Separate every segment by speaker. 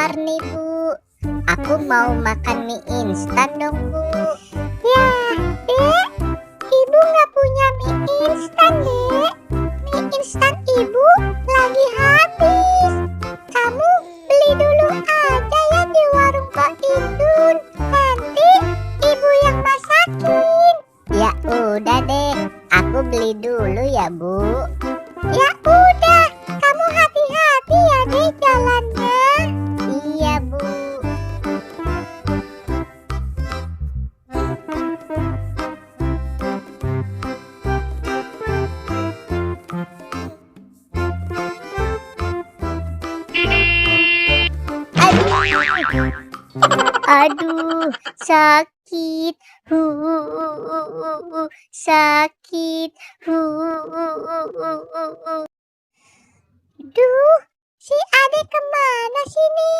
Speaker 1: lapar nih Bu. Aku mau makan mie instan dong Bu.
Speaker 2: Ya, Dek, Ibu nggak punya mie instan, Dek. Mie instan Ibu lagi habis. Kamu beli dulu aja ya di warung Pak Indun. Nanti Ibu yang masakin.
Speaker 1: Ya udah deh, aku beli dulu ya Bu.
Speaker 2: Ya udah, kamu hati-hati ya Dek jalannya.
Speaker 1: Iya Bu. Aduh, sakit. Sakit.
Speaker 2: Duh, si Ade kemana sini?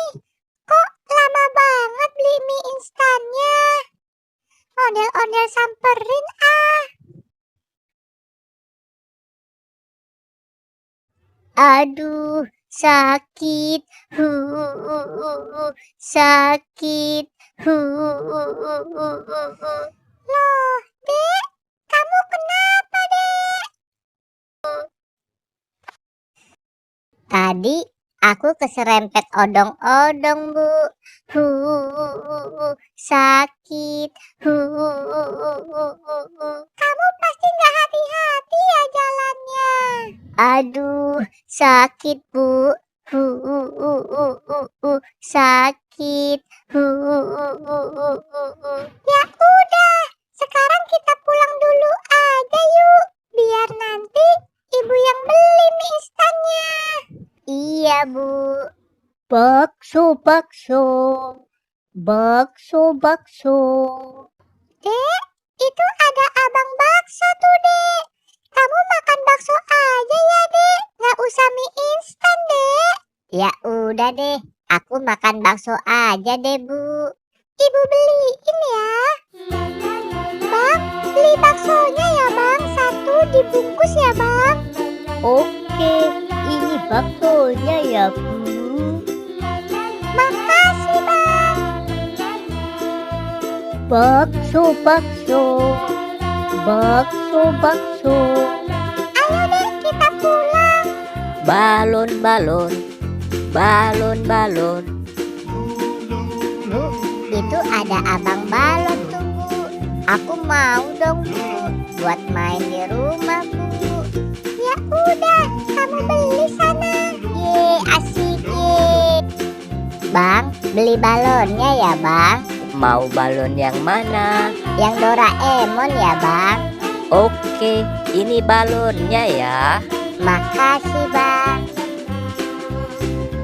Speaker 2: Kok lama banget beli mie instannya? Ondel-ondel samperin ah.
Speaker 1: Aduh, sakit. Sakit.
Speaker 2: Loh, Dek, kamu kenapa, Dek?
Speaker 1: Tadi aku keserempet odong-odong Bu. Sakit.
Speaker 2: Kamu pasti nggak hati-hati ya jalannya.
Speaker 1: Aduh, sakit Bu. Sakit.
Speaker 2: Ya udah, sekarang kita pulang dulu aja yuk. Biar nanti Ibu yang beli mie instannya.
Speaker 1: Iya Bu.
Speaker 3: Bakso, bakso, bakso, bakso.
Speaker 2: Dek, itu ada abang bakso tuh, Dek. Kamu makan bakso aja ya, Dek. Nggak usah mie instan, Dek.
Speaker 1: Ya udah deh, aku makan bakso aja deh Bu.
Speaker 2: Ibu beliin ya. Bang, beli baksonya ya, Bang. Satu dibungkus ya, Bang.
Speaker 3: Oke, ini baksonya ya Bu.
Speaker 2: Makasih, Bang.
Speaker 3: Bakso, bakso, bakso, bakso.
Speaker 2: Ayo deh, kita pulang.
Speaker 3: Balon, balon, balon, balon.
Speaker 1: Bu, itu ada abang balon tuh Bu. Aku mau dong Bu, buat main di rumah Bu.
Speaker 2: Ya udah, kamu beli sana.
Speaker 1: Ye, asik ye. Bang, beli balonnya ya Bang.
Speaker 3: Mau balon yang mana?
Speaker 1: Yang Doraemon ya Bang.
Speaker 3: Oke, ini balonnya ya.
Speaker 1: Makasih Bang.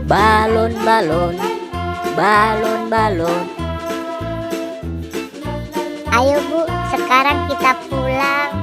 Speaker 3: Balon, balon, balon, balon.
Speaker 1: Ayo Bu, sekarang kita pulang.